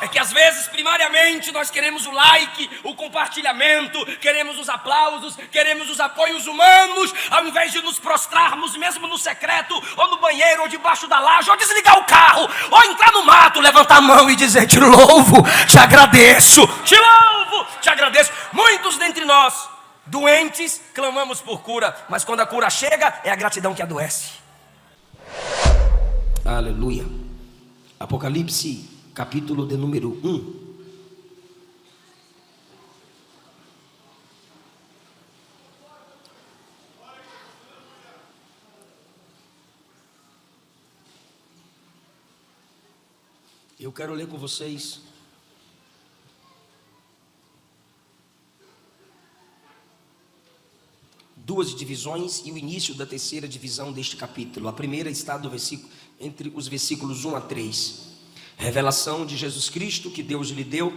é que às vezes, primariamente, nós queremos o like, o compartilhamento, queremos os aplausos, queremos os apoios humanos, ao invés de nos prostrarmos, mesmo no secreto, ou no banheiro, ou debaixo da laje, ou desligar o carro, ou entrar no mato, levantar a mão e dizer: te louvo, te agradeço, te louvo, te agradeço. Muitos dentre nós, doentes, clamamos por cura, mas quando a cura chega, é a gratidão que adoece. Aleluia. Apocalipse, capítulo de número 1. Eu quero ler com vocês duas divisões e o início da terceira divisão deste capítulo. A primeira está entre os versículos 1 a 3. Revelação de Jesus Cristo que Deus lhe deu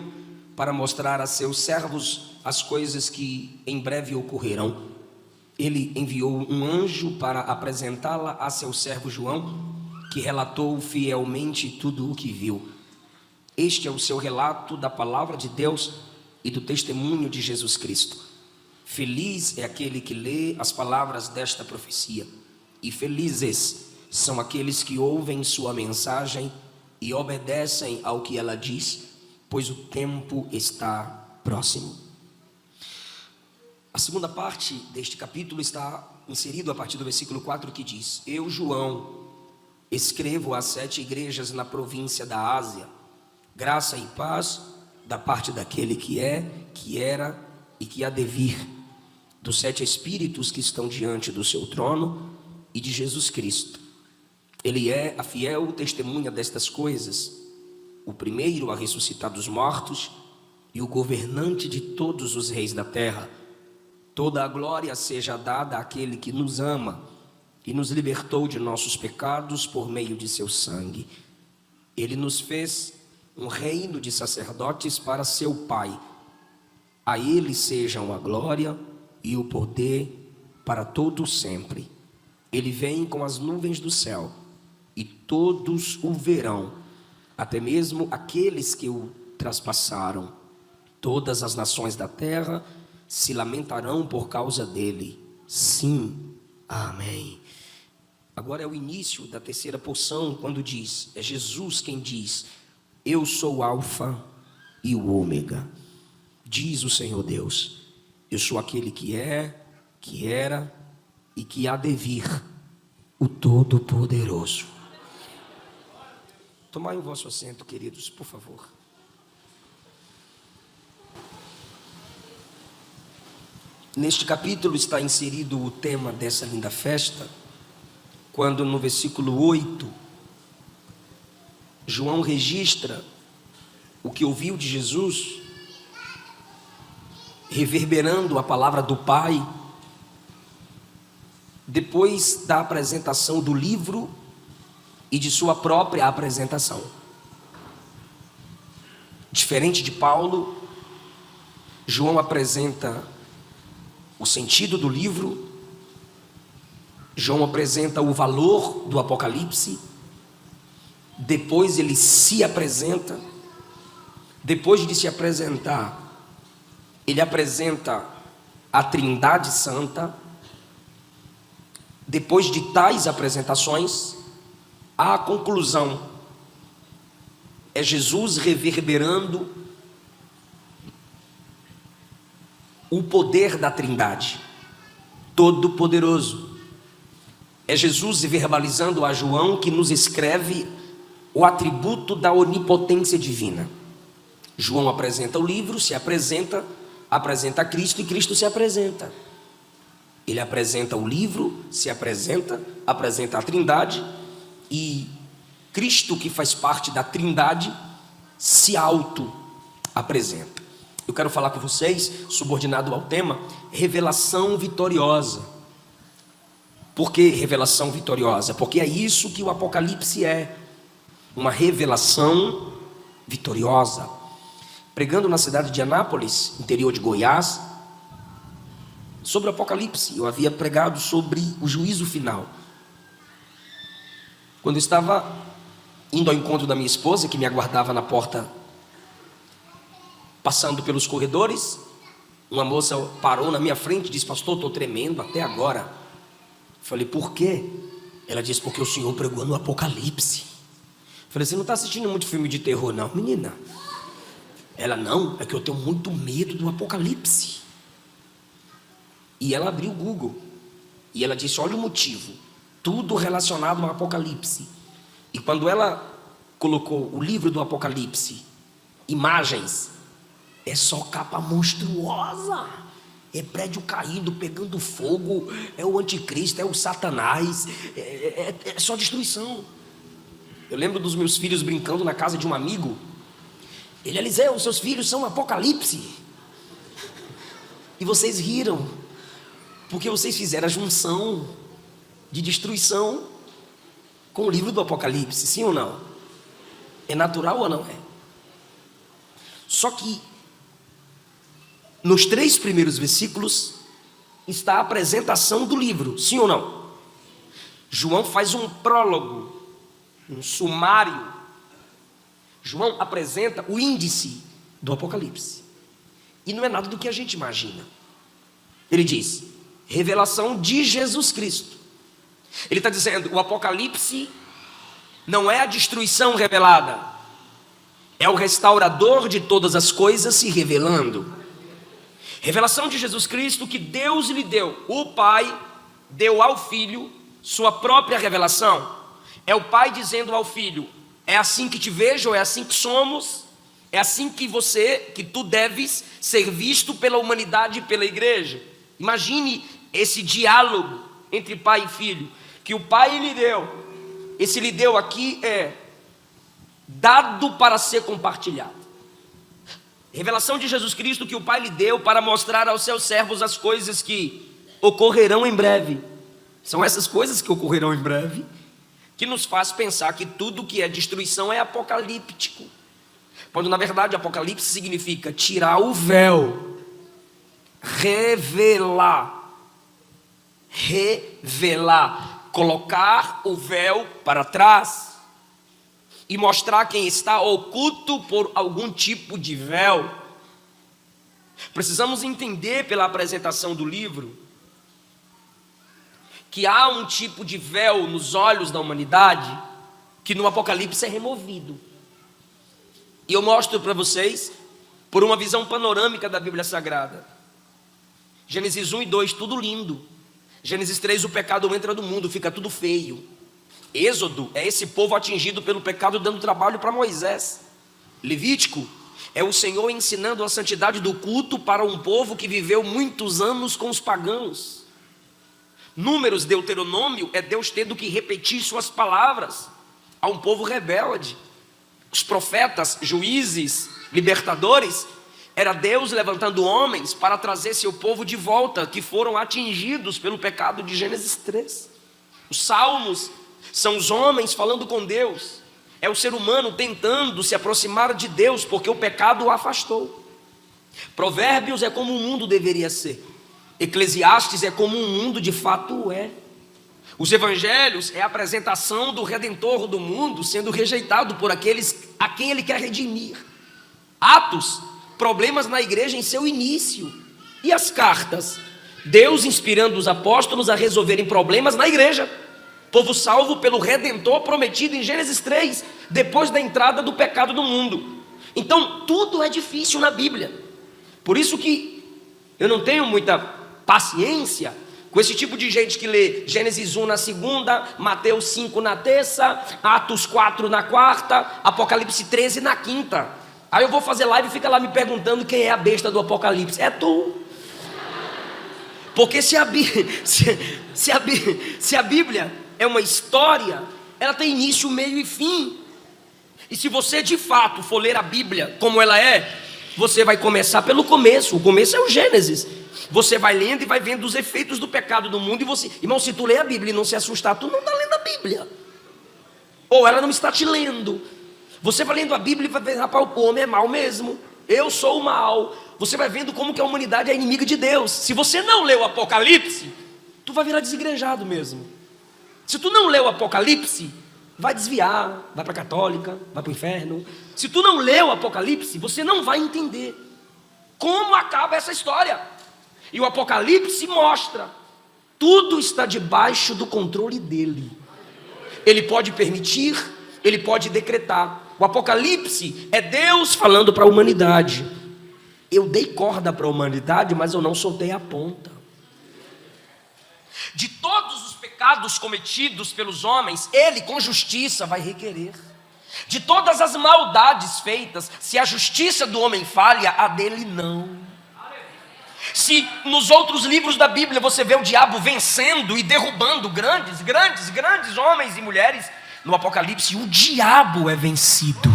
para mostrar a seus servos as coisas que em breve ocorrerão. Ele enviou um anjo para apresentá-la a seu servo João, que relatou fielmente tudo o que viu. Este é o seu relato da palavra de Deus e do testemunho de Jesus Cristo. Feliz é aquele que lê as palavras desta profecia, e felizes são aqueles que ouvem sua mensagem e obedecem ao que ela diz, pois o tempo está próximo. A segunda parte deste capítulo está inserido a partir do versículo 4, que diz: Eu, João, escrevo às 7 igrejas na província da Ásia, graça e paz da parte daquele que é, que era e que há de vir, dos 7 espíritos que estão diante do seu trono e de Jesus Cristo. Ele é a fiel testemunha destas coisas, o primeiro a ressuscitar dos mortos e o governante de todos os reis da terra. Toda a glória seja dada àquele que nos ama e nos libertou de nossos pecados por meio de seu sangue. Ele nos fez um reino de sacerdotes para seu Pai. A ele sejam a glória e o poder para todo sempre. Ele vem com as nuvens do céu, e todos o verão, até mesmo aqueles que o traspassaram. Todas as nações da terra se lamentarão por causa dele. Sim, amém. Agora é o início da terceira porção, quando diz, é Jesus quem diz: eu sou o Alfa e o Ômega, diz o Senhor Deus. Eu sou aquele que é, que era e que há de vir, o Todo-Poderoso. Tomai o vosso assento, queridos, por favor. Neste capítulo está inserido o tema dessa linda festa, quando no versículo 8, João registra o que ouviu de Jesus, reverberando a palavra do Pai, depois da apresentação do livro e de sua própria apresentação. Diferente de Paulo, João apresenta o sentido do livro, João apresenta o valor do Apocalipse, depois ele se apresenta, depois de se apresentar, ele apresenta a Trindade Santa. Depois de tais apresentações, a conclusão é Jesus reverberando o poder da Trindade, Todo-Poderoso. É Jesus verbalizando a João, que nos escreve o atributo da onipotência divina. João apresenta o livro, se apresenta, apresenta a Cristo e Cristo se apresenta. Ele apresenta o livro, se apresenta, apresenta a Trindade, e Cristo, que faz parte da Trindade, se auto-apresenta. Eu quero falar com vocês, subordinado ao tema, revelação vitoriosa. Por que revelação vitoriosa? Porque é isso que o Apocalipse é, uma revelação vitoriosa. Pregando na cidade de Anápolis, interior de Goiás, sobre o Apocalipse, eu havia pregado sobre o juízo final. Quando eu estava indo ao encontro da minha esposa, que me aguardava na porta passando pelos corredores, uma moça parou na minha frente e disse: pastor, estou tremendo até agora. Falei: por quê? Ela disse: porque o senhor pregou no Apocalipse. Falei: você não está assistindo muito filme de terror não, menina? Ela: não, é que eu tenho muito medo do Apocalipse. E ela abriu o Google e ela disse: olha o motivo, tudo relacionado ao Apocalipse. E quando ela colocou o livro do Apocalipse, imagens, é só capa monstruosa, é prédio caindo, pegando fogo, é o anticristo, é o Satanás, é só destruição. Eu lembro dos meus filhos brincando na casa de um amigo. Ele: Eliseu, seus filhos são Apocalipse. E vocês riram, porque vocês fizeram a junção de destruição com o livro do Apocalipse, sim ou não? É natural ou não é? Só que nos 3 primeiros versículos está a apresentação do livro, sim ou não? João faz um prólogo, um sumário. João apresenta o índice do Apocalipse. E não é nada do que a gente imagina. Ele diz: revelação de Jesus Cristo. Ele está dizendo: o Apocalipse não é a destruição revelada, é o restaurador de todas as coisas se revelando. Revelação de Jesus Cristo que Deus lhe deu. O Pai deu ao Filho sua própria revelação. É o Pai dizendo ao Filho: é assim que te vejo, é assim que somos, é assim que tu deves ser visto pela humanidade e pela igreja. Imagine esse diálogo entre pai e filho, que o Pai lhe deu. Esse lhe deu aqui é dado para ser compartilhado. Revelação de Jesus Cristo que o Pai lhe deu para mostrar aos seus servos as coisas que ocorrerão em breve. São essas coisas que ocorrerão em breve que nos faz pensar que tudo que é destruição é apocalíptico, quando na verdade Apocalipse significa tirar o véu, revelar, colocar o véu para trás e mostrar quem está oculto por algum tipo de véu. Precisamos entender pela apresentação do livro que há um tipo de véu nos olhos da humanidade que no Apocalipse é removido. E eu mostro para vocês por uma visão panorâmica da Bíblia Sagrada. Gênesis 1 e 2, tudo lindo. Gênesis 3, o pecado entra no mundo, fica tudo feio. Êxodo é esse povo atingido pelo pecado dando trabalho para Moisés. Levítico é o Senhor ensinando a santidade do culto para um povo que viveu muitos anos com os pagãos. Números, Deuteronômio, é Deus tendo que repetir suas palavras a um povo rebelde. Os profetas, juízes, libertadores, era Deus levantando homens para trazer seu povo de volta, que foram atingidos pelo pecado de Gênesis 3. Os salmos são os homens falando com Deus, é o ser humano tentando se aproximar de Deus, porque o pecado o afastou. Provérbios é como o mundo deveria ser. Eclesiastes é como um mundo de fato é. Os evangelhos é a apresentação do Redentor do mundo sendo rejeitado por aqueles a quem ele quer redimir. Atos, problemas na igreja em seu início. E as cartas, Deus inspirando os apóstolos a resolverem problemas na igreja. Povo salvo pelo Redentor prometido em Gênesis 3, depois da entrada do pecado no mundo. Então tudo é difícil na Bíblia. Por isso que eu não tenho muita paciência com esse tipo de gente que lê Gênesis 1 na segunda, Mateus 5 na terça, Atos 4 na quarta, Apocalipse 13 na quinta. Aí eu vou fazer live e fica lá me perguntando quem é a besta do Apocalipse. É tu. Porque se a Bíblia é uma história, ela tem início, meio e fim. E se você de fato for ler a Bíblia como ela é, você vai começar pelo começo. O começo é o Gênesis. Você vai lendo e vai vendo os efeitos do pecado no mundo. E você, irmão, se tu lê a Bíblia e não se assustar, tu não está lendo a Bíblia, ou ela não está te lendo. Você vai lendo a Bíblia e vai ver: rapaz, o homem é mau mesmo, eu sou o mal. Você vai vendo como que a humanidade é inimiga de Deus. Se você não leu o Apocalipse, tu vai virar desigrejado mesmo. Se tu não leu o Apocalipse, vai desviar, vai para a católica, vai para o inferno. Se tu não leu o Apocalipse, você não vai entender. como acaba essa história. E o Apocalipse mostra, tudo está debaixo do controle dele. Ele pode permitir, ele pode decretar. O Apocalipse é Deus falando para a humanidade: eu dei corda para a humanidade, mas eu não soltei a ponta. De todos os pecados cometidos pelos homens, ele com justiça vai requerer. De todas as maldades feitas, se a justiça do homem falha, a dele não. Se nos outros livros da Bíblia você vê o diabo vencendo e derrubando grandes homens e mulheres, no Apocalipse o diabo é vencido.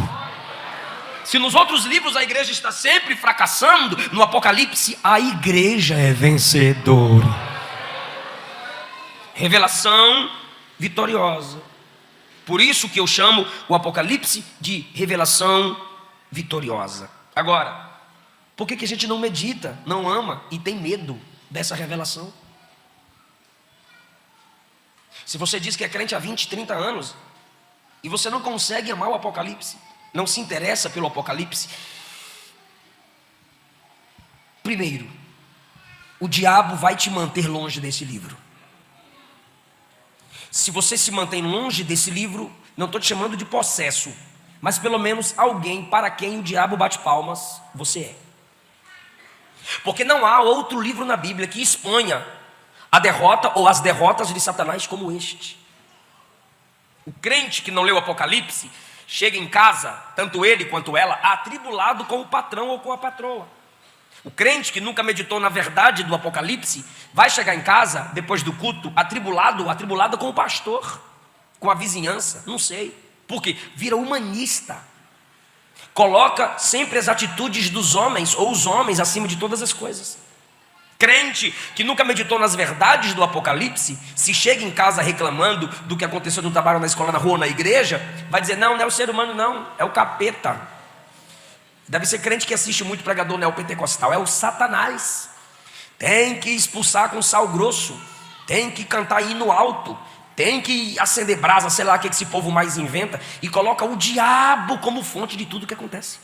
Se nos outros livros a igreja está sempre fracassando, no Apocalipse a igreja é vencedora. Revelação vitoriosa. Por isso que eu chamo o Apocalipse de revelação vitoriosa. Agora, por que a gente não medita, não ama e tem medo dessa revelação? Se você diz que é crente há 20, 30 anos e você não consegue amar o Apocalipse, não se interessa pelo Apocalipse, primeiro, o diabo vai te manter longe desse livro. Se você se mantém longe desse livro, não estou te chamando de possesso, mas pelo menos alguém para quem o diabo bate palmas, você é. Porque não há outro livro na Bíblia que exponha a derrota ou as derrotas de Satanás como este. O crente que não leu o Apocalipse chega em casa, tanto ele quanto ela, atribulado com o patrão ou com a patroa. O crente que nunca meditou na verdade do Apocalipse vai chegar em casa, depois do culto, atribulado ou atribulada com o pastor, com a vizinhança, não sei. Porque vira humanista. Coloca sempre as atitudes dos homens ou os homens acima de todas as coisas. Crente que nunca meditou nas verdades do Apocalipse, se chega em casa reclamando do que aconteceu no trabalho, na escola, na rua, na igreja, vai dizer: não é o ser humano não, é o capeta. Deve ser crente que assiste muito pregador neopentecostal, é o Satanás. Tem que expulsar com sal grosso, tem que cantar hino alto, tem que acender brasa, sei lá o que esse povo mais inventa, e coloca o diabo como fonte de tudo que acontece.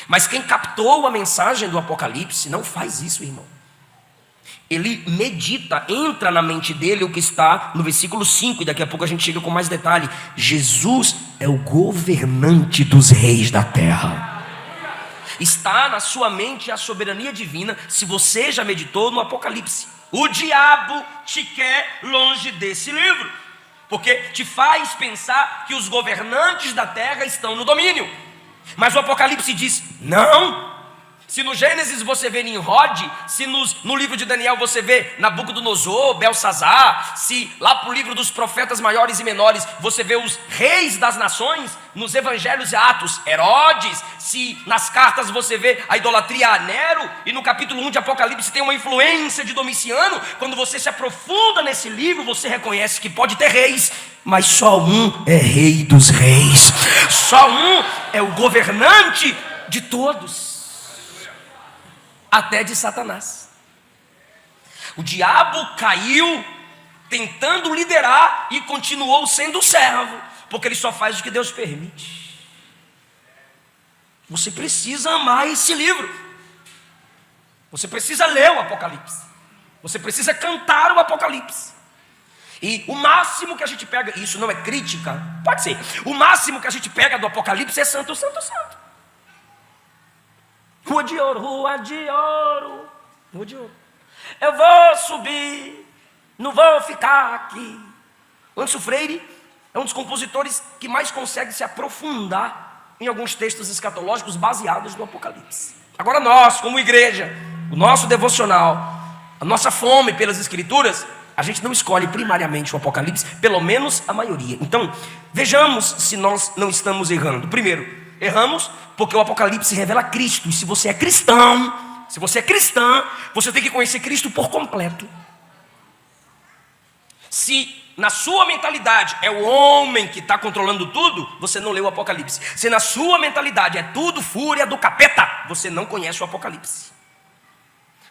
Mas quem captou a mensagem do Apocalipse não faz isso, irmão. Ele medita, entra na mente dele o que está no versículo 5, e daqui a pouco a gente chega com mais detalhe. Jesus é o governante dos reis da terra. Está na sua mente a soberania divina, se você já meditou no Apocalipse. O diabo te quer longe desse livro, porque te faz pensar que os governantes da terra estão no domínio. Mas o Apocalipse diz: não. Se no Gênesis você vê Nimrod, se no livro de Daniel você vê Nabucodonosor, Belsazar, se lá para o livro dos profetas maiores e menores você vê os reis das nações, nos evangelhos e Atos, Herodes, se nas cartas você vê a idolatria a Nero, e no capítulo 1 de Apocalipse tem uma influência de Domiciano, quando você se aprofunda nesse livro, você reconhece que pode ter reis, mas só um é rei dos reis, só um é o governante de todos, até de Satanás. O diabo caiu tentando liderar e continuou sendo servo, porque ele só faz o que Deus permite. Você precisa amar esse livro, você precisa ler o Apocalipse, você precisa cantar o Apocalipse. E o máximo que a gente pega, isso não é crítica, pode ser, o máximo que a gente pega do Apocalipse é santo, santo, santo. Rua de ouro, rua de ouro, rua de ouro. Eu vou subir, não vou ficar aqui. Lúcio Freire é um dos compositores que mais consegue se aprofundar em alguns textos escatológicos baseados no Apocalipse. Agora nós, como igreja, o nosso devocional, a nossa fome pelas Escrituras, a gente não escolhe primariamente o Apocalipse, pelo menos a maioria. Então, vejamos se nós não estamos errando. Primeiro, erramos porque o Apocalipse revela Cristo. E se você é cristão, se você é cristã, você tem que conhecer Cristo por completo. Se na sua mentalidade é o homem que está controlando tudo, você não leu o Apocalipse. Se na sua mentalidade é tudo fúria do capeta, você não conhece o Apocalipse.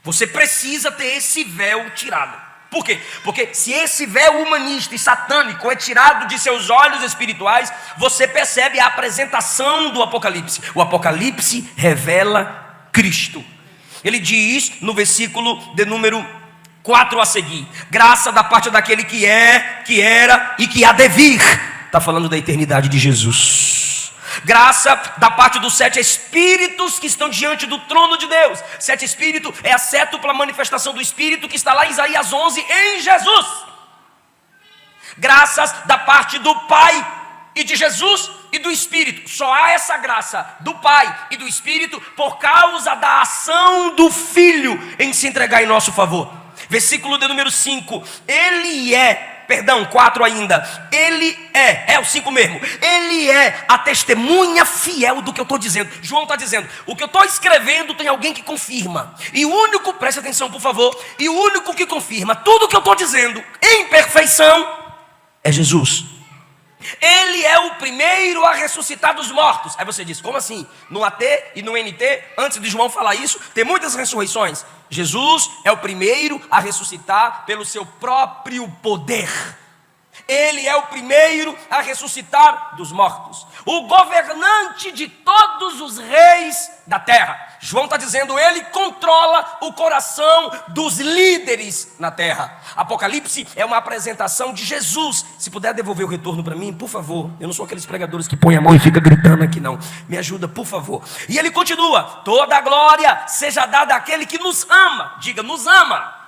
Você precisa ter esse véu tirado. Por quê? Porque se esse véu humanista e satânico é tirado de seus olhos espirituais, você percebe a apresentação do Apocalipse. O Apocalipse revela Cristo. Ele diz no versículo de número 4 a seguir: graça da parte daquele que é, que era e que há de vir. Está falando da eternidade de Jesus. Graça da parte dos 7 espíritos que estão diante do trono de Deus. 7 espíritos é a sétupla manifestação do Espírito que está lá em Isaías 11, em Jesus. Graças da parte do Pai e de Jesus e do Espírito. Só há essa graça do Pai e do Espírito por causa da ação do Filho em se entregar em nosso favor. Versículo de número 5: Ele é, 4 ainda. Ele é o 5 mesmo. Ele é a testemunha fiel do que eu estou dizendo. João está dizendo: o que eu estou escrevendo tem alguém que confirma. E o único, preste atenção por favor, e o único que confirma tudo o que eu estou dizendo em perfeição é Jesus. Ele é o primeiro a ressuscitar dos mortos. Aí você diz: como assim? No AT e no NT, antes de João falar isso, tem muitas ressurreições. Jesus é o primeiro a ressuscitar pelo seu próprio poder. Ele é o primeiro a ressuscitar dos mortos, o governante de todos os reis da terra. João está dizendo: ele controla o coração dos líderes na terra. Apocalipse é uma apresentação de Jesus. Se puder devolver o retorno para mim, por favor. Eu não sou aqueles pregadores que põem a mão e fica gritando aqui, não. Me ajuda, por favor. E ele continua: toda a glória seja dada àquele que nos ama. Diga, nos ama.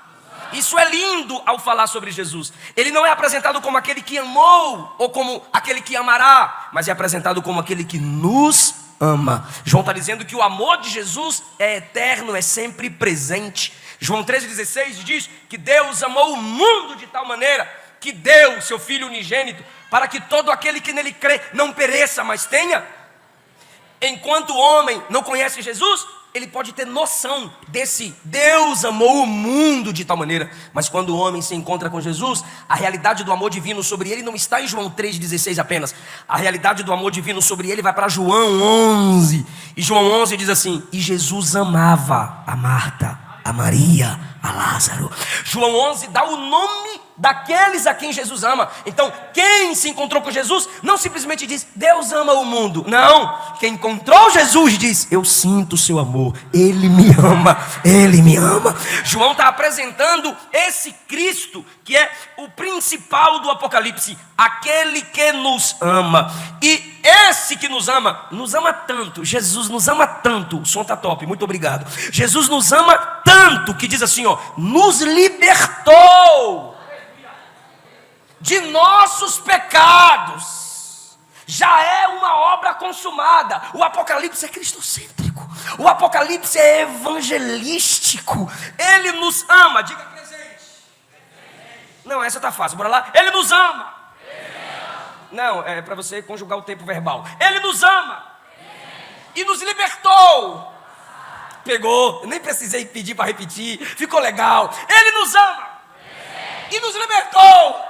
Isso é lindo ao falar sobre Jesus. Ele não é apresentado como aquele que amou ou como aquele que amará, mas é apresentado como aquele que nos ama. João está dizendo que o amor de Jesus é eterno, é sempre presente. João 13,16 diz que Deus amou o mundo de tal maneira que deu seu Filho unigênito para que todo aquele que nele crê não pereça, mas tenha. Enquanto o homem não conhece Jesus, ele pode ter noção desse Deus amou o mundo de tal maneira. Mas quando o homem se encontra com Jesus, a realidade do amor divino sobre ele não está em João 3,16 apenas. A realidade do amor divino sobre ele vai para João 11. E João 11 diz assim: e Jesus amava a Marta, a Maria, a Lázaro. João 11 dá o nome daqueles a quem Jesus ama. Então, quem se encontrou com Jesus não simplesmente diz: Deus ama o mundo. Não, quem encontrou Jesus diz: eu sinto o seu amor, Ele me ama, Ele me ama. João está apresentando esse Cristo que é o principal do Apocalipse, aquele que nos ama. E esse que nos ama tanto. Jesus nos ama tanto. O som está top, muito obrigado. Jesus nos ama tanto que diz assim, ó: nos libertou de nossos pecados. Já é uma obra consumada. O Apocalipse é cristocêntrico. O Apocalipse é evangelístico. Ele nos ama. Diga presente. Não, essa tá fácil, bora lá. Ele nos ama. Não, é para você conjugar o tempo verbal. Ele nos ama e nos libertou. Pegou, nem precisei pedir para repetir, ficou legal. Ele nos ama e nos libertou.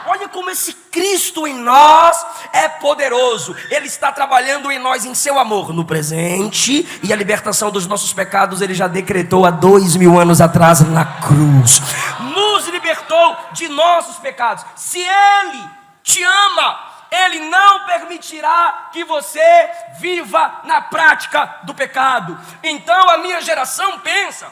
Olha como esse Cristo em nós é poderoso. Ele está trabalhando em nós em seu amor no presente, e a libertação dos nossos pecados Ele já decretou há 2000 anos atrás na cruz. Nos libertou de nossos pecados. Se Ele te ama, Ele não permitirá que você viva na prática do pecado. Então a minha geração pensa.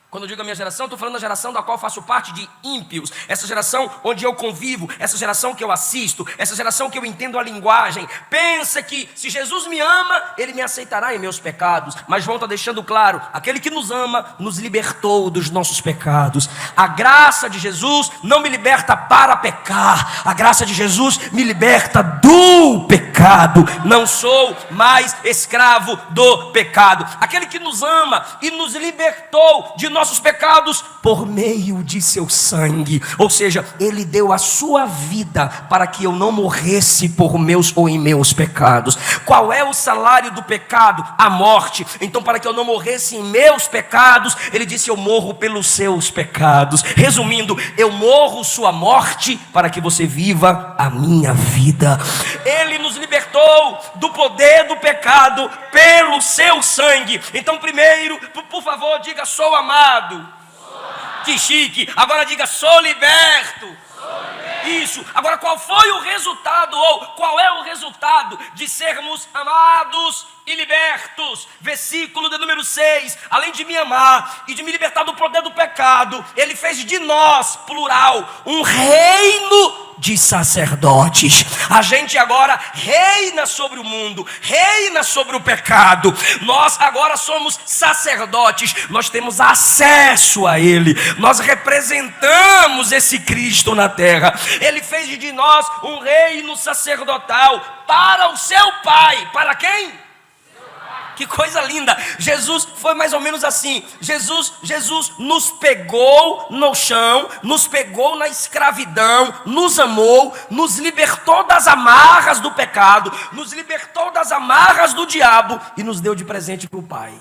Quando eu digo a minha geração, estou falando da geração da qual faço parte, de ímpios. Essa geração onde eu convivo, essa geração que eu assisto, essa geração que eu entendo a linguagem. Pensa que se Jesus me ama, Ele me aceitará em meus pecados. Mas João está deixando claro: aquele que nos ama, nos libertou dos nossos pecados. A graça de Jesus não me liberta para pecar. A graça de Jesus me liberta do pecado. Não sou mais escravo do pecado. Aquele que nos ama e nos libertou de nossos pecados por meio de seu sangue, ou seja, Ele deu a sua vida para que eu não morresse por meus ou em meus pecados. Qual é o salário do pecado? A morte. Então, para que eu não morresse em meus pecados, Ele disse: eu morro pelos seus pecados. Resumindo, eu morro sua morte para que você viva a minha vida. Ele nos libertou do poder do pecado pelo seu sangue. Então, primeiro, por favor, diga: sou amado. Que chique. Agora diga: sou liberto. Isso. Agora, qual foi o resultado, ou qual é o resultado de sermos amados e libertos? Versículo de número 6. Além de me amar e de me libertar do poder do pecado, ele fez de nós, plural, um reino de sacerdotes. A gente agora reina sobre o mundo, reina sobre o pecado. Nós agora somos sacerdotes, nós temos acesso a ele, nós representamos esse Cristo na terra. Ele fez de nós um reino sacerdotal para o seu Pai. Para quem? Que coisa linda. Jesus foi mais ou menos assim. Jesus nos pegou no chão, nos pegou na escravidão, nos amou, nos libertou das amarras do pecado, nos libertou das amarras do diabo e nos deu de presente para o Pai.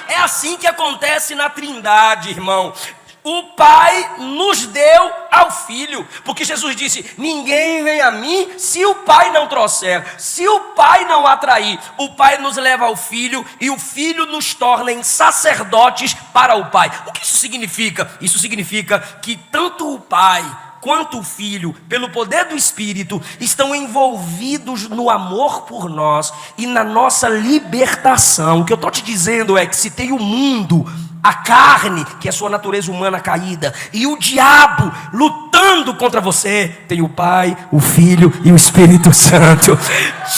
É assim que acontece na Trindade, irmão. O Pai nos deu ao Filho, porque Jesus disse: ninguém vem a mim se o Pai não trouxer, se o Pai não atrair. O Pai nos leva ao Filho e o Filho nos torna em sacerdotes para o Pai. O que isso significa? Isso significa que tanto o Pai quanto o Filho, pelo poder do Espírito, estão envolvidos no amor por nós e na nossa libertação. O que eu estou te dizendo é que se tem o mundo, a carne, que é a sua natureza humana caída, e o diabo lutando contra você, tem o Pai, o Filho e o Espírito Santo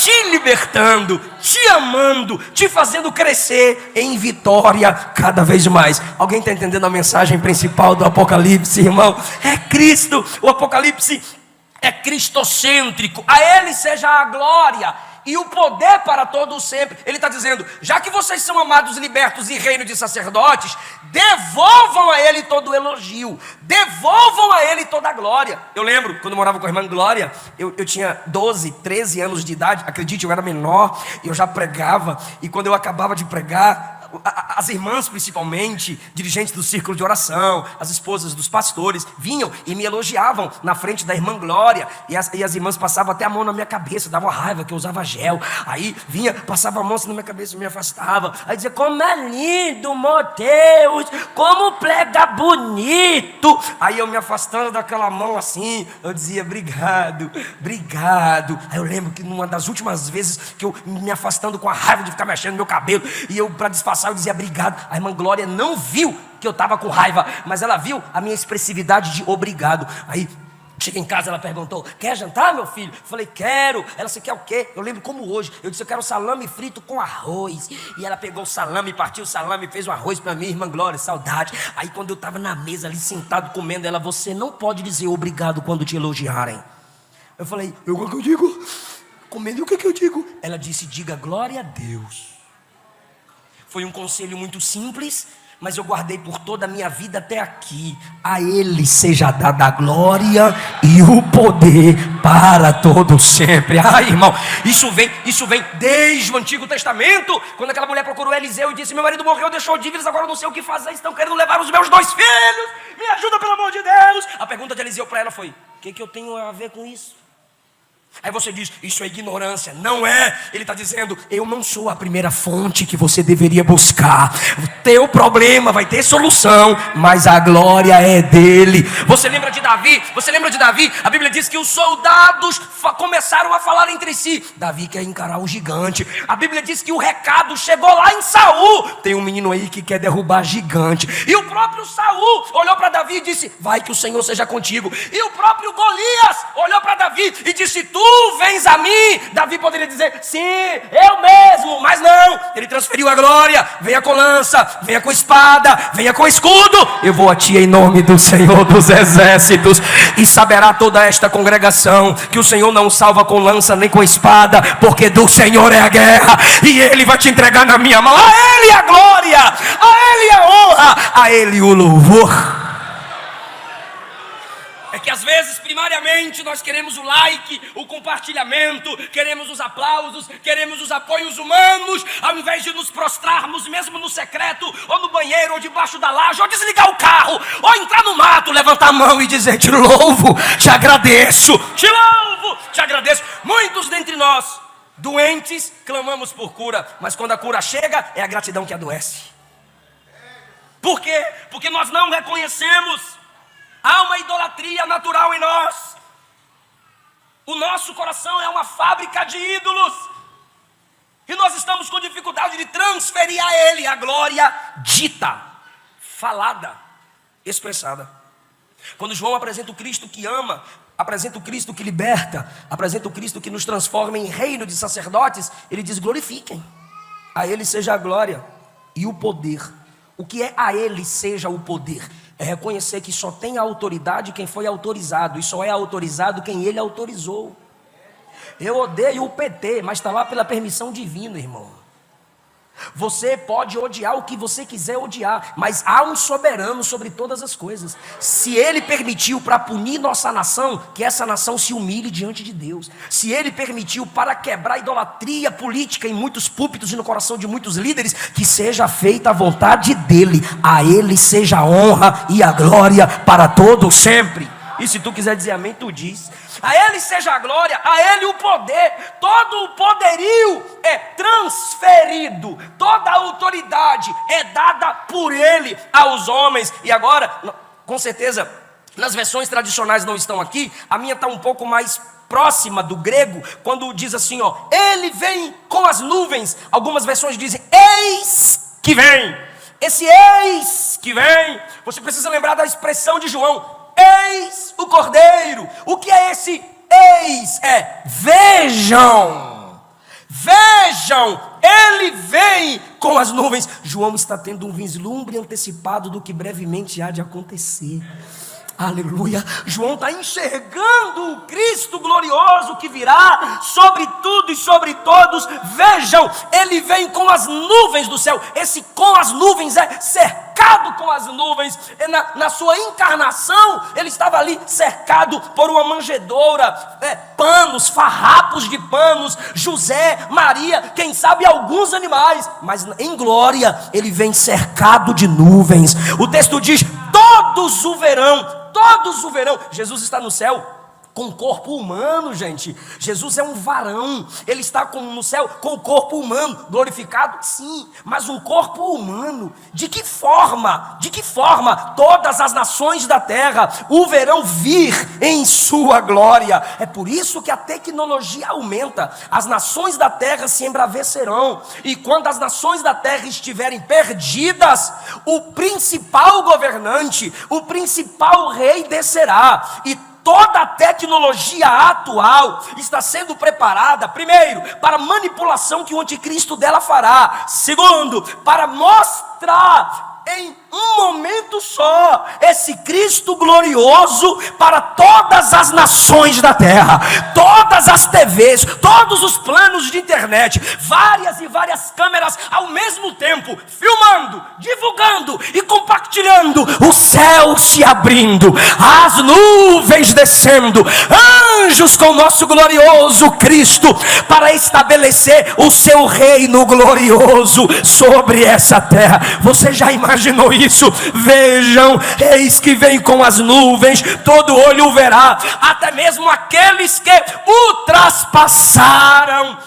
te libertando, te amando, te fazendo crescer em vitória cada vez mais. Alguém está entendendo a mensagem principal do Apocalipse, irmão? É Cristo. O Apocalipse é cristocêntrico. A Ele seja a glória e o poder para todos sempre. Ele está dizendo: já que vocês são amados, libertos e reino de sacerdotes, devolvam a Ele todo o elogio, devolvam a Ele toda a glória. Eu lembro, quando eu morava com a irmã Glória, eu tinha 12, 13 anos de idade, acredite, eu era menor, e eu já pregava, e quando eu acabava de pregar, as irmãs principalmente, dirigentes do círculo de oração, as esposas dos pastores, vinham e me elogiavam na frente da irmã Glória, e as irmãs passavam até a mão na minha cabeça, davam raiva que eu usava gel, aí vinha, passava a mão assim na minha cabeça e me afastava, aí dizia: como é lindo, meu Deus, como prega bonito. Aí eu me afastando daquela mão assim, eu dizia: obrigado, obrigado. Aí eu lembro que numa das últimas vezes que eu me afastando com a raiva de ficar mexendo no meu cabelo, e eu, para disfarçar, eu dizia: obrigado. A irmã Glória não viu que eu estava com raiva, mas ela viu a minha expressividade de obrigado. Aí cheguei em casa, ela perguntou: quer jantar, meu filho? Eu falei: quero. Ela: você quer o quê? Eu lembro como hoje. Eu disse: eu quero salame frito com arroz. E ela pegou o salame, partiu o salame, fez um arroz para mim. Irmã Glória, saudade. Aí quando eu estava na mesa ali sentado comendo, ela: você não pode dizer obrigado quando te elogiarem. Eu falei: o que eu digo? Comendo, o que eu digo? Ela disse: diga glória a Deus. Foi um conselho muito simples, mas eu guardei por toda a minha vida até aqui. A Ele seja dada a glória e o poder para todo sempre. Ai, irmão, isso vem desde o Antigo Testamento, quando aquela mulher procurou Eliseu e disse: meu marido morreu, deixou dívidas, agora não sei o que fazer, estão querendo levar os meus 2 filhos, me ajuda pelo amor de Deus. A pergunta de Eliseu para ela foi: o que eu tenho a ver com isso? Aí você diz: isso é ignorância. Não é. Ele está dizendo: eu não sou a primeira fonte que você deveria buscar. O teu problema vai ter solução, mas a glória é dele. Você lembra de Davi? A Bíblia diz que os soldados começaram a falar entre si: Davi quer encarar o gigante. A Bíblia diz que o recado chegou lá em Saul: tem um menino aí que quer derrubar gigante. E o próprio Saul olhou para Davi e disse: vai que o Senhor seja contigo. E o próprio Golias olhou para Davi e disse: tu vens a mim. Davi poderia dizer: sim, eu mesmo, mas não. Ele transferiu a glória: venha com lança, venha com espada, venha com escudo. Eu vou a ti em nome do Senhor dos exércitos. E saberá toda esta congregação que o Senhor não salva com lança nem com espada, porque do Senhor é a guerra, e Ele vai te entregar na minha mão. A Ele a glória, a Ele a honra, a Ele o louvor. É que às vezes, primariamente, nós queremos o like, o compartilhamento, queremos os aplausos, queremos os apoios humanos, ao invés de nos prostrarmos mesmo no secreto, ou no banheiro, ou debaixo da laje, ou desligar o carro, ou entrar no mato, levantar a mão e dizer: te louvo, te agradeço, te louvo, te agradeço. Muitos dentre nós, doentes, clamamos por cura, mas quando a cura chega, é a gratidão que adoece. Por quê? Porque nós não reconhecemos Há uma idolatria natural em nós. O nosso coração é uma fábrica de ídolos. E nós estamos com dificuldade de transferir a Ele a glória dita, falada, expressada. Quando João apresenta o Cristo que ama, apresenta o Cristo que liberta, apresenta o Cristo que nos transforma em reino de sacerdotes, ele diz: glorifiquem, a Ele seja a glória e o poder. O que é a Ele seja o poder? É reconhecer que só tem autoridade quem foi autorizado, e só é autorizado quem Ele autorizou. Eu odeio o PT, mas está lá pela permissão divina, irmão. Você pode odiar o que você quiser odiar, mas há um soberano sobre todas as coisas. Se Ele permitiu para punir nossa nação, que essa nação se humilhe diante de Deus. Se Ele permitiu para quebrar a idolatria política em muitos púlpitos e no coração de muitos líderes, que seja feita a vontade dEle. A Ele seja a honra e a glória para todos sempre. E se tu quiser dizer amém, tu diz. A Ele seja a glória, a Ele o poder. Todo o poderio é transferido, toda a autoridade é dada por Ele aos homens. E agora, com certeza, nas versões tradicionais não estão aqui, a minha está um pouco mais próxima do grego, quando diz assim, ó, Ele vem com as nuvens. Algumas versões dizem, eis que vem. Esse eis que vem, você precisa lembrar da expressão de João, eis o Cordeiro. O que é esse eis? É vejam, vejam, Ele vem com as nuvens. João está tendo um vislumbre antecipado do que brevemente há de acontecer. Aleluia. João está enxergando o Cristo glorioso que virá sobre tudo e sobre todos. Vejam, Ele vem com as nuvens do céu. Esse com as nuvens é cercado com as nuvens. Na sua encarnação, Ele estava ali cercado por uma manjedoura, panos, farrapos de panos, José, Maria, quem sabe alguns animais. Mas em glória, Ele vem cercado de nuvens. O texto diz, todos o verão. Todos o verão. Jesus está no céu com corpo humano, gente. Jesus é um varão. Ele está no céu com o corpo humano. Glorificado? Sim. Mas um corpo humano. De que forma? De que forma todas as nações da terra o verão vir em sua glória? É por isso que a tecnologia aumenta. As nações da terra se embravecerão. E quando as nações da terra estiverem perdidas, o principal governante, o principal rei descerá. E toda a tecnologia atual está sendo preparada, primeiro, para a manipulação que o anticristo dela fará. Segundo, para mostrar em um momento só esse Cristo glorioso para todas as nações da terra, todas as TVs, todos os planos de internet, várias e várias câmeras ao mesmo tempo, filmando, divulgando e compartilhando, o céu se abrindo, as nuvens descendo, anjos com o nosso glorioso Cristo para estabelecer o seu reino glorioso sobre essa terra. Você já imaginou isso? Vejam, eis que vem com as nuvens, todo olho o verá, até mesmo aqueles que o traspassaram,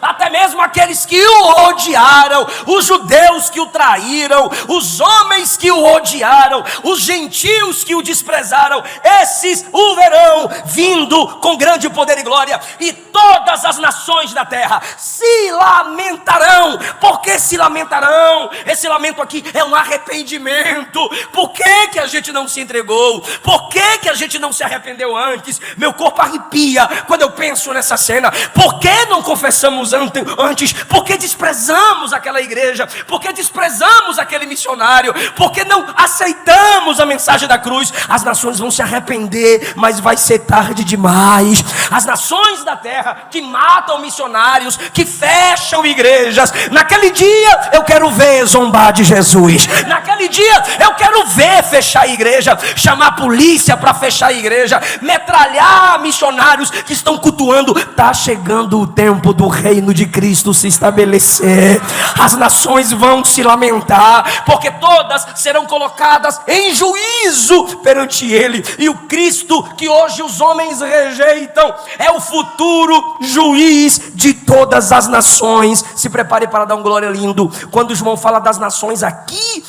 até mesmo aqueles que o odiaram, os judeus que o traíram, os homens que o odiaram, os gentios que o desprezaram, esses o verão vindo com grande poder e glória, e todas as nações da terra se lamentarão. Por que se lamentarão? Esse lamento aqui é um arrependimento. Por que a gente não se entregou? Por que a gente não se arrependeu antes? Meu corpo arrepia quando eu penso nessa cena. Por que não confessamos antes? Porque desprezamos aquela igreja, porque desprezamos aquele missionário, porque não aceitamos a mensagem da cruz. As nações vão se arrepender, mas vai ser tarde demais. As nações da terra que matam missionários, que fecham igrejas, naquele dia eu quero ver zombar de Jesus, naquele dia eu quero ver fechar a igreja, chamar a polícia para fechar a igreja, metralhar missionários que estão cultuando. Está chegando o tempo do reino de Cristo se estabelecer. As nações vão se lamentar, porque todas serão colocadas em juízo perante Ele. E o Cristo que hoje os homens rejeitam é o futuro juiz de todas as nações. Se prepare para dar um glória lindo. Quando João fala das nações aqui,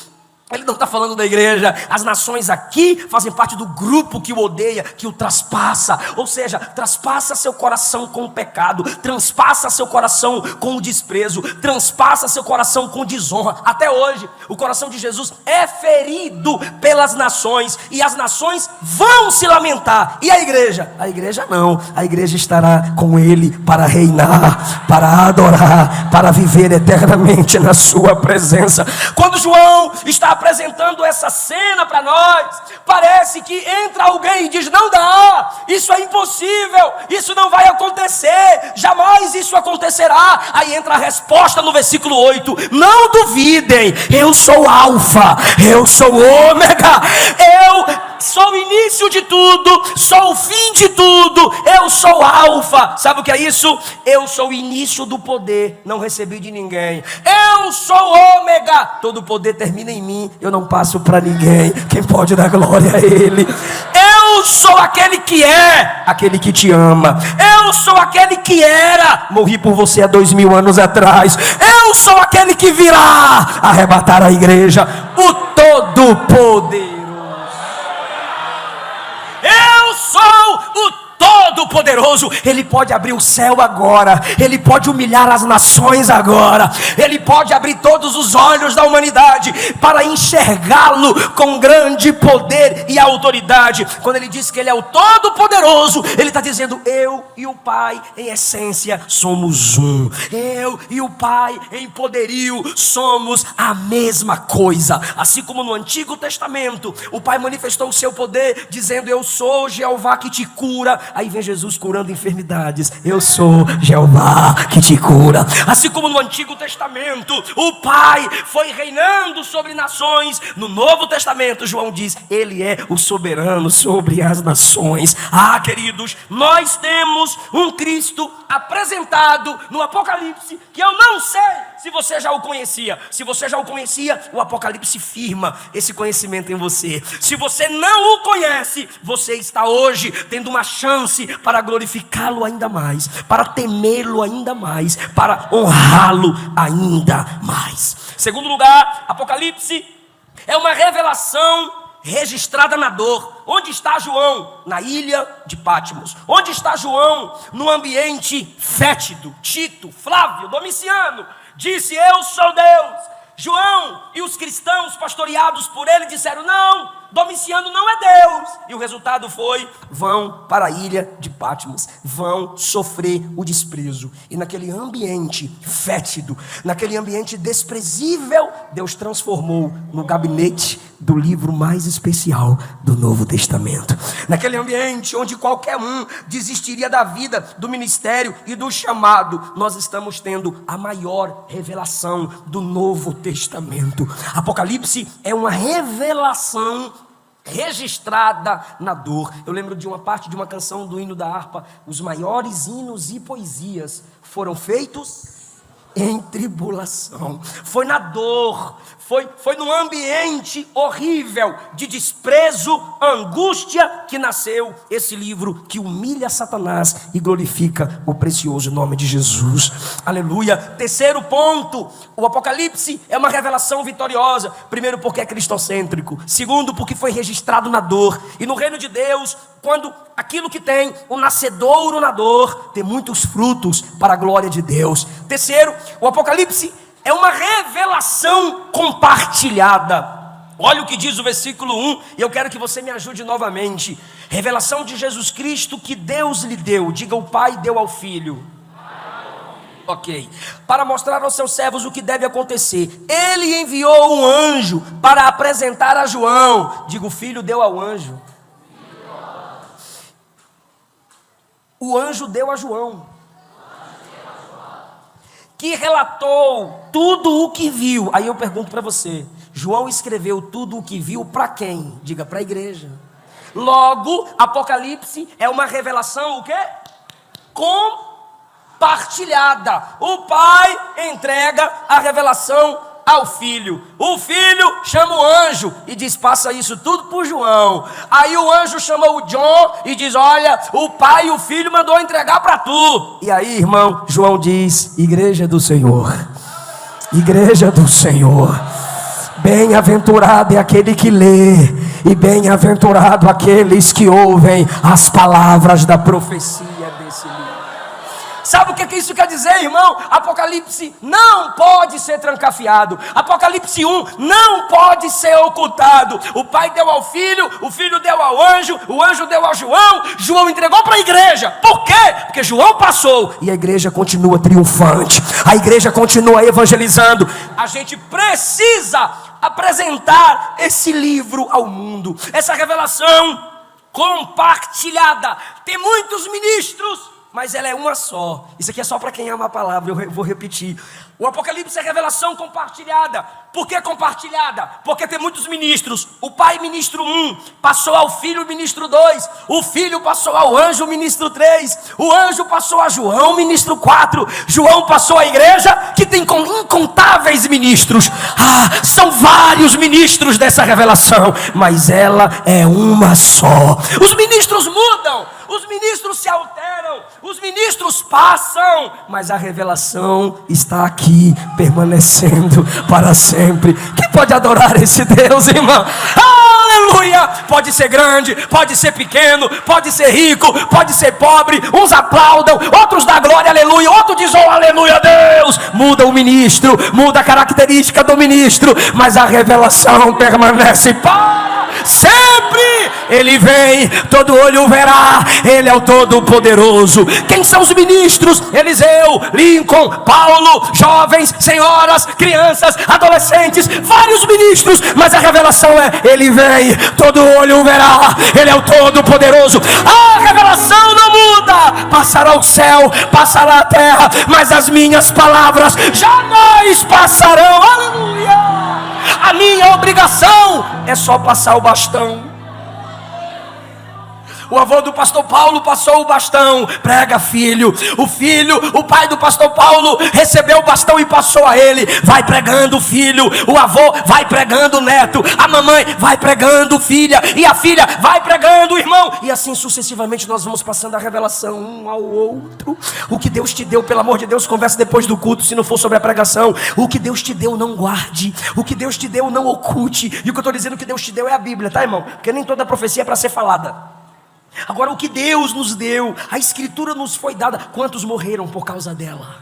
Ele não está falando da igreja. As nações aqui fazem parte do grupo que o odeia, que o traspassa. Ou seja, traspassa seu coração com o pecado, transpassa seu coração com o desprezo, transpassa seu coração com desonra. Até hoje, o coração de Jesus é ferido pelas nações, e as nações vão se lamentar. E a igreja? A igreja não. A igreja estará com ele para reinar, para adorar, para viver eternamente na sua presença. Quando João está apresentando essa cena para nós, parece que entra alguém e diz: não dá, isso é impossível, isso não vai acontecer, jamais isso acontecerá. Aí entra a resposta no versículo 8: não duvidem, eu sou Alfa, eu sou Ômega, eu sou o início de tudo, sou o fim de tudo, eu sou Alfa. Sabe o que é isso? Eu sou o início do poder, não recebi de ninguém. Eu sou Ômega, todo poder termina em mim, eu não passo para ninguém. Quem pode dar glória a Ele? Eu sou aquele que é, aquele que te ama. Eu sou aquele que era, morri por você há 2000 anos atrás. Eu sou aquele que virá arrebatar a igreja, o Todo-Poderoso. Eu sou o Todo-Poderoso. Ele pode abrir o céu agora, Ele pode humilhar as nações agora, Ele pode abrir todos os olhos da humanidade para enxergá-lo com grande poder e autoridade. Quando Ele diz que Ele é o Todo-Poderoso, Ele está dizendo: eu e o Pai em essência somos um. Eu e o Pai em poderio somos a mesma coisa. Assim como no Antigo Testamento o Pai manifestou o seu poder dizendo: eu sou Jeová que te cura. Aí vem Jesus curando enfermidades: eu sou Jeová que te cura. Assim como no Antigo Testamento o Pai foi reinando sobre nações, no Novo Testamento João diz: Ele é o soberano sobre as nações. Ah, queridos, nós temos um Cristo apresentado no Apocalipse que eu não sei se você já o conhecia. Se você já o conhecia, o Apocalipse firma esse conhecimento em você. Se você não o conhece, você está hoje tendo uma chance para glorificá-lo ainda mais, para temê-lo ainda mais, para honrá-lo ainda mais. Segundo lugar, Apocalipse é uma revelação registrada na dor. Onde está João? Na ilha de Patmos. Onde está João? No ambiente fétido. Tito, Flávio, Domiciano disse: eu sou Deus. João e os cristãos pastoreados por ele disseram: não, Domiciano não é Deus. E o resultado foi: vão para a ilha de Patmos, vão sofrer o desprezo. E naquele ambiente fétido, naquele ambiente desprezível, Deus transformou no gabinete do livro mais especial do Novo Testamento. Naquele ambiente onde qualquer um desistiria da vida, do ministério e do chamado, nós estamos tendo a maior revelação do Novo Testamento. Apocalipse é uma revelação registrada na dor. Eu lembro de uma parte de uma canção do hino da harpa: os maiores hinos e poesias foram feitos em tribulação. Foi na dor, foi num ambiente horrível de desprezo, angústia, que nasceu esse livro que humilha Satanás e glorifica o precioso nome de Jesus. Aleluia. Terceiro ponto: o Apocalipse é uma revelação vitoriosa. Primeiro, porque é cristocêntrico. Segundo, porque foi registrado na dor. E no reino de Deus, quando aquilo que tem o nascedouro na dor, tem muitos frutos para a glória de Deus. Terceiro, o Apocalipse é uma revelação compartilhada. Olha o que diz o versículo 1, e eu quero que você me ajude novamente. Revelação de Jesus Cristo que Deus lhe deu. Diga: o Pai deu ao Filho. Ok. Para mostrar aos seus servos o que deve acontecer. Ele enviou um anjo para apresentar a João. Diga: o Filho deu ao anjo. O anjo deu a João, que relatou tudo o que viu. Aí eu pergunto para você: João escreveu tudo o que viu para quem? Diga: para a igreja. Logo, Apocalipse é uma revelação o quê? Compartilhada. O Pai entrega a revelação ao Filho. O Filho chama o anjo e diz: passa isso tudo para o João. Aí o anjo chama o John e diz: olha, o Pai e o Filho mandou entregar para tu. E aí, irmão, João diz: igreja do Senhor, igreja do Senhor, Bem-aventurado é aquele que lê, e bem-aventurado aqueles que ouvem as palavras da profecia desse livro. Sabe o que isso quer dizer, irmão? Apocalipse não pode ser trancafiado. Apocalipse 1 não pode ser ocultado. O Pai deu ao Filho, o Filho deu ao anjo, o anjo deu ao João, João entregou para a igreja. Por quê? Porque João passou e a igreja continua triunfante. A igreja continua evangelizando. A gente precisa apresentar esse livro ao mundo. Essa revelação compartilhada. Tem muitos ministros, mas ela é uma só. Isso aqui é só para quem ama a palavra, eu vou repetir. O Apocalipse é revelação compartilhada. Por que compartilhada? Porque tem muitos ministros. O Pai, ministro 1, passou ao Filho, ministro 2. O Filho passou ao anjo, ministro 3. O anjo passou a João, ministro 4. João passou à igreja, que tem incontáveis ministros. São vários ministros dessa revelação, mas ela é uma só. Os ministros mudam, os ministros se alteram, os ministros passam, mas a revelação está aqui, permanecendo para sempre. Quem pode adorar esse Deus, irmão? Aleluia! Pode ser grande, pode ser pequeno, pode ser rico, pode ser pobre. Uns aplaudam, outros dão glória, aleluia. Outro diz, oh, aleluia, Deus. Muda o ministro, muda a característica do ministro, mas a revelação permanece para sempre. Ele vem, todo olho verá, ele é o Todo-Poderoso. Quem são os ministros? Eliseu, Lincoln, Paulo, jovens, senhoras, crianças, adolescentes, vários ministros, mas a revelação é: ele vem, todo olho verá, ele é o Todo-Poderoso. A revelação não muda. Passará o céu, passará a terra, mas as minhas palavras jamais passarão. Aleluia! A minha obrigação é só passar o bastão. O avô do pastor Paulo passou o bastão. Prega, filho. O pai do pastor Paulo recebeu o bastão e passou a ele. Vai pregando, filho. O avô vai pregando, neto. A mamãe vai pregando, filha. E a filha vai pregando, irmão. E assim sucessivamente nós vamos passando a revelação um ao outro. O que Deus te deu, pelo amor de Deus, conversa depois do culto, se não for sobre a pregação. O que Deus te deu, não guarde. O que Deus te deu, não oculte. E o que eu estou dizendo que Deus te deu é a Bíblia, tá, irmão? Porque nem toda profecia é para ser falada. Agora, o que Deus nos deu, a Escritura nos foi dada. Quantos morreram por causa dela?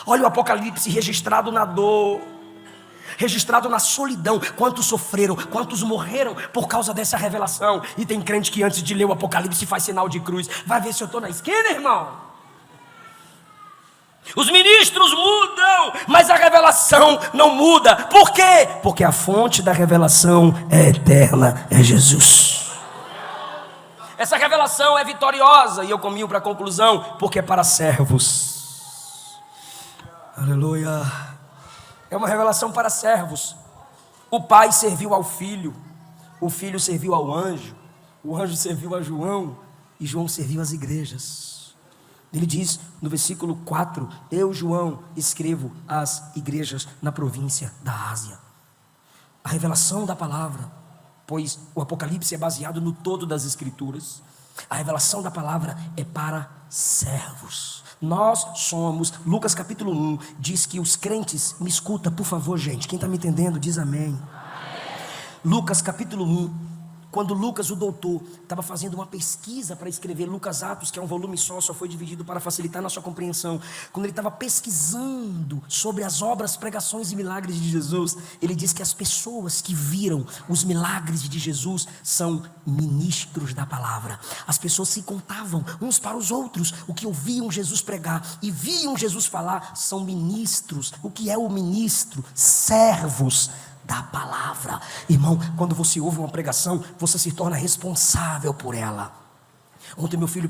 Olha o Apocalipse registrado na dor, registrado na solidão. Quantos sofreram, quantos morreram por causa dessa revelação. E tem crente que antes de ler o Apocalipse faz sinal de cruz. Vai ver se eu estou na esquina, irmão. Os ministros mudam, mas a revelação não muda. Por quê? Porque a fonte da revelação é eterna, é Jesus. Essa revelação é vitoriosa, e eu caminho para a conclusão, porque é para servos. Aleluia. É uma revelação para servos. O Pai serviu ao Filho, o Filho serviu ao anjo, o anjo serviu a João, e João serviu às igrejas. Ele diz no versículo 4: eu, João, escrevo às igrejas na província da Ásia. A revelação da palavra, pois o Apocalipse é baseado no todo das Escrituras. A revelação da palavra é para servos. Nós somos, Lucas capítulo 1 diz que os crentes, me escuta por favor, gente, quem está me entendendo diz amém. Lucas capítulo 1, quando Lucas, o doutor, estava fazendo uma pesquisa para escrever Lucas Atos, que é um volume só foi dividido para facilitar na sua compreensão. Quando ele estava pesquisando sobre as obras, pregações e milagres de Jesus, ele diz que as pessoas que viram os milagres de Jesus são ministros da palavra. As pessoas se contavam uns para os outros o que ouviam Jesus pregar e viam Jesus falar. São ministros. O que é o ministro? Servos da palavra. Irmão, quando você ouve uma pregação, você se torna responsável por ela. Ontem meu filho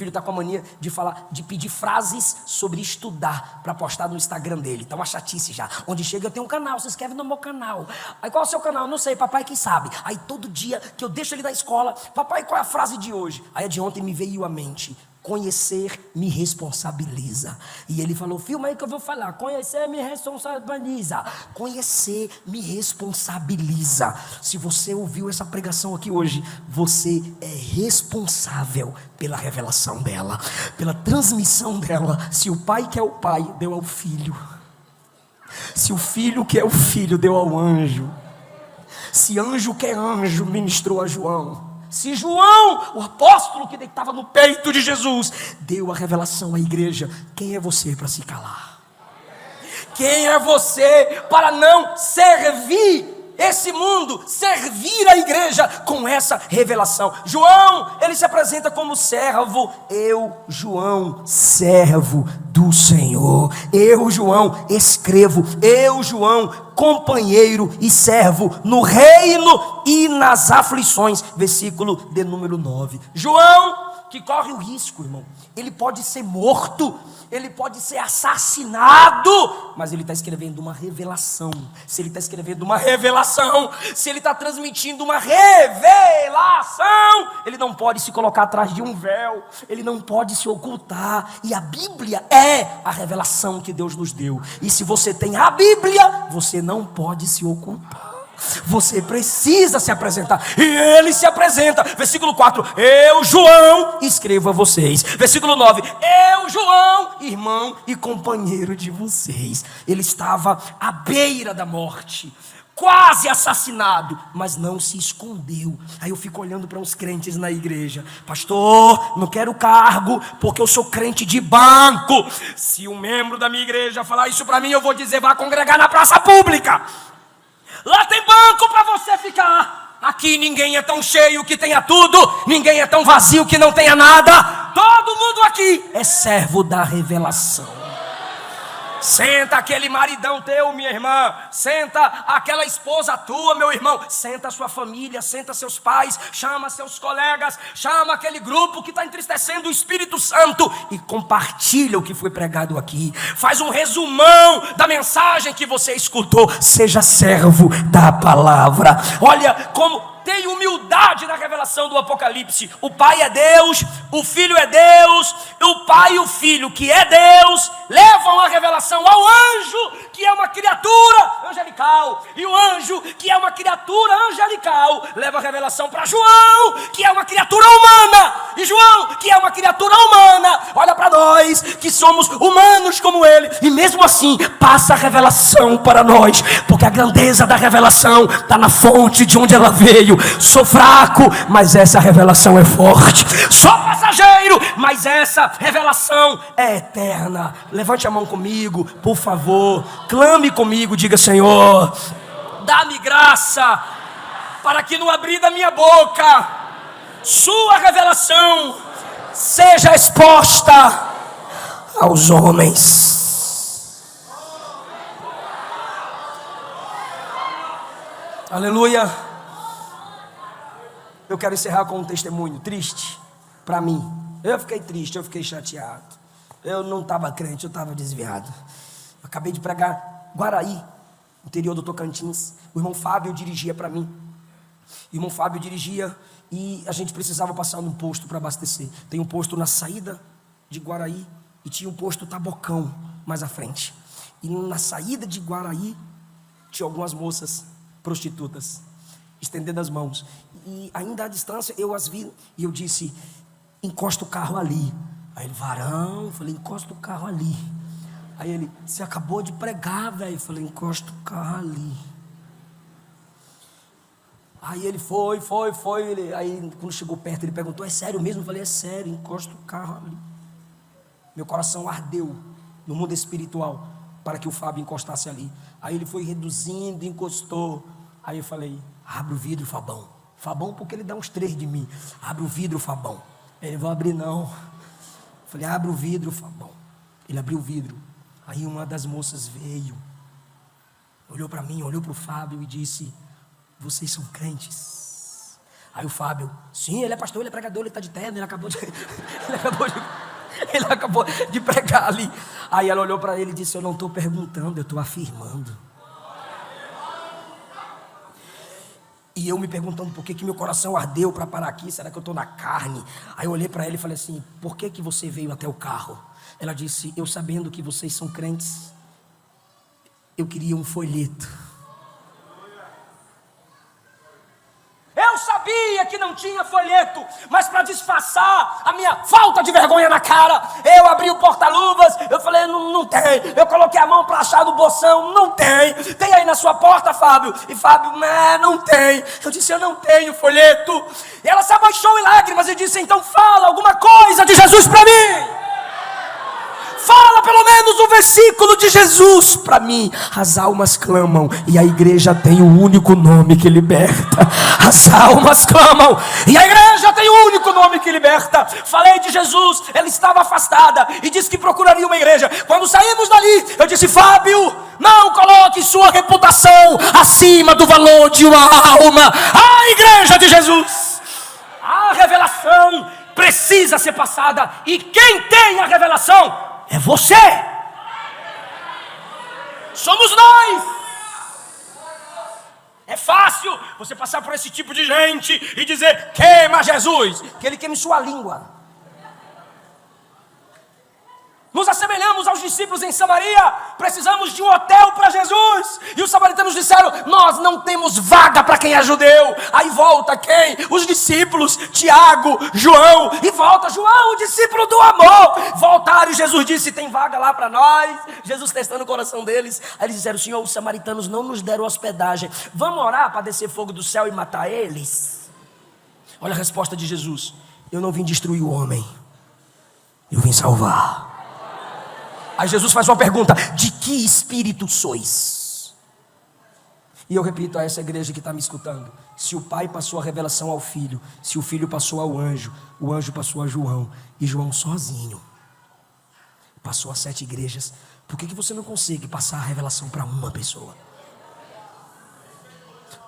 está com a mania de falar, de pedir frases sobre estudar para postar no Instagram dele. Tá uma chatice já. Onde chega, eu tenho um canal, se inscreve no meu canal. Aí qual é o seu canal? Não sei, papai que sabe. Aí todo dia que eu deixo ele da escola, papai, qual é a frase de hoje? Aí a de ontem me veio à mente: conhecer me responsabiliza. E ele falou: filma aí que eu vou falar. Conhecer me responsabiliza. Conhecer me responsabiliza. Se você ouviu essa pregação aqui hoje, você é responsável pela revelação dela, pela transmissão dela. Se o pai que é o pai deu ao filho, se Se o filho que é o filho deu ao anjo, se anjo que é anjo ministrou a João, se João, o apóstolo que deitava no peito de Jesus, deu a revelação à igreja, quem é você para se calar? Quem é você para não servir esse mundo, servir a igreja com essa revelação? João, ele se apresenta como servo. Eu, João, servo do Senhor. Eu, João, escrevo. Eu, João, companheiro e servo no reino e nas aflições. Versículo de número 9. João, que corre o risco, irmão, ele pode ser morto, ele pode ser assassinado, mas ele está escrevendo uma revelação. Se ele está escrevendo uma revelação, se ele está transmitindo uma revelação, ele não pode se colocar atrás de um véu, ele não pode se ocultar. E a Bíblia é a revelação que Deus nos deu. E se você tem a Bíblia, você não pode se ocultar. Você precisa se apresentar. E ele se apresenta. Versículo 4: eu, João, escrevo a vocês. Versículo 9: eu, João, irmão e companheiro de vocês. Ele estava à beira da morte, quase assassinado, mas não se escondeu. Aí eu fico olhando para uns crentes na igreja: pastor, não quero cargo, porque eu sou crente de banco. Se um membro da minha igreja falar isso para mim, eu vou dizer: vá congregar na praça pública. Lá tem banco para você ficar. Aqui ninguém é tão cheio que tenha tudo, ninguém é tão vazio que não tenha nada. Todo mundo aqui é servo da revelação. Senta aquele maridão teu, minha irmã. Senta aquela esposa tua, meu irmão. Senta a sua família, senta seus pais, chama seus colegas, chama aquele grupo que está entristecendo o Espírito Santo e compartilha o que foi pregado aqui. Faz um resumão da mensagem que você escutou. Seja servo da palavra. Olha como tem humildade na revelação do Apocalipse. O Pai é Deus, o Filho é Deus, o Pai e o Filho, que é Deus, levam a revelação ao anjo, que é uma criatura angelical, e o anjo, que é uma criatura angelical, leva a revelação para João, que é uma criatura humana, e João, que é uma criatura humana, olha para nós, que somos humanos como ele, e mesmo assim, passa a revelação para nós, porque a grandeza da revelação está na fonte de onde ela veio. Sou fraco, mas essa revelação é forte. Sou passageiro, mas essa revelação é eterna. Levante a mão comigo, por favor. Clame comigo, diga: Senhor, dá-me graça, para que no abrir da minha boca, sua revelação seja exposta aos homens. Aleluia. Eu quero encerrar com um testemunho triste para mim. Eu fiquei triste, eu fiquei chateado. Eu não estava crente, eu estava desviado. Eu acabei de pregar Guaraí, interior do Tocantins. O irmão Fábio dirigia para mim. O irmão Fábio dirigia e a gente precisava passar num posto para abastecer. Tem um posto na saída de Guaraí e tinha um posto Tabocão mais à frente. E na saída de Guaraí tinha algumas moças prostitutas estendendo as mãos, e ainda à distância eu as vi, e eu disse: encosta o carro ali. Aí ele: varão. Eu falei: encosta o carro ali. Aí ele: você acabou de pregar, velho. Eu falei: encosta o carro ali. Aí ele foi. Aí quando chegou perto ele perguntou: é sério mesmo? Eu falei: é sério, encosta o carro ali. Meu coração ardeu no mundo espiritual para que o Fábio encostasse ali. Aí ele foi reduzindo, encostou. Aí eu falei: abre o vidro, Fabão. Fabão porque ele dá uns 3 de mim. Abre o vidro, Fabão. Ele: vou abrir não. Eu falei: abre o vidro, Fabão. Ele abriu o vidro. Aí uma das moças veio, olhou para mim, olhou para o Fábio e disse: vocês são crentes? Aí o Fábio: sim, ele é pastor, ele é pregador, ele está de terno, ele acabou de pregar ali. Aí ela olhou para ele e disse: eu não estou perguntando, eu estou afirmando. E eu me perguntando por que meu coração ardeu para parar aqui. Será que eu estou na carne? Aí eu olhei para ela e falei assim: por que você veio até o carro? Ela disse: eu sabendo que vocês são crentes, eu queria um folheto. Eu sabia que não tinha folheto, mas para disfarçar a minha falta de vergonha na cara, eu abri o porta-luvas, eu falei, não tem. Eu coloquei a mão para achar no bolsão, não tem. Tem aí na sua porta, Fábio? E Fábio, não tem. Eu disse, eu não tenho folheto. E ela se abaixou em lágrimas e disse, então fala alguma coisa de Jesus para mim. Fala pelo menos um versículo de Jesus para mim. As almas clamam e a igreja tem o único nome que liberta. As almas clamam e a igreja tem o único nome que liberta. Falei de Jesus, ela estava afastada e disse que procuraria uma igreja. Quando saímos dali, eu disse, Fábio, não coloque sua reputação acima do valor de uma alma. A igreja de Jesus. A revelação precisa ser passada e quem tem a revelação é você. Somos nós. É fácil você passar por esse tipo de gente e dizer, queima Jesus, que ele queime sua língua. Nos assemelhamos aos discípulos em Samaria. Precisamos de um hotel para Jesus. E os samaritanos disseram, nós não temos vaga para quem é judeu. Aí volta quem? Os discípulos, Tiago, João. E volta João, o discípulo do amor. Voltaram e Jesus disse, tem vaga lá para nós. Jesus testando o coração deles. Aí eles disseram, Senhor, os samaritanos não nos deram hospedagem. Vamos orar para descer fogo do céu e matar eles? Olha a resposta de Jesus. Eu não vim destruir o homem, eu vim salvar. Aí Jesus faz uma pergunta, de que espírito sois? E eu repito a essa igreja que está me escutando, se o Pai passou a revelação ao Filho, se o Filho passou ao anjo, o anjo passou a João, e João sozinho passou a 7 igrejas, por que você não consegue passar a revelação para uma pessoa?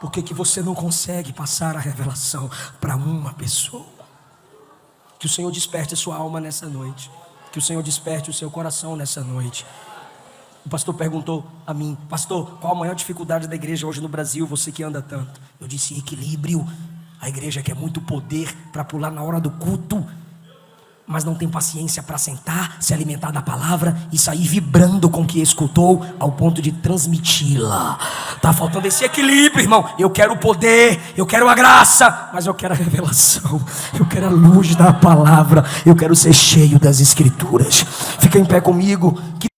Por que você não consegue passar a revelação para uma pessoa? Que o Senhor desperte a sua alma nessa noite. Que o Senhor desperte o seu coração nessa noite. O pastor perguntou a mim, pastor, qual a maior dificuldade da igreja hoje no Brasil, você que anda tanto? Eu disse, equilíbrio. A igreja quer muito poder para pular na hora do culto, mas não tem paciência para sentar, se alimentar da palavra e sair vibrando com o que escutou ao ponto de transmiti-la. Está faltando esse equilíbrio, irmão. Eu quero o poder, eu quero a graça, mas eu quero a revelação, eu quero a luz da palavra, eu quero ser cheio das escrituras. Fica em pé comigo. Que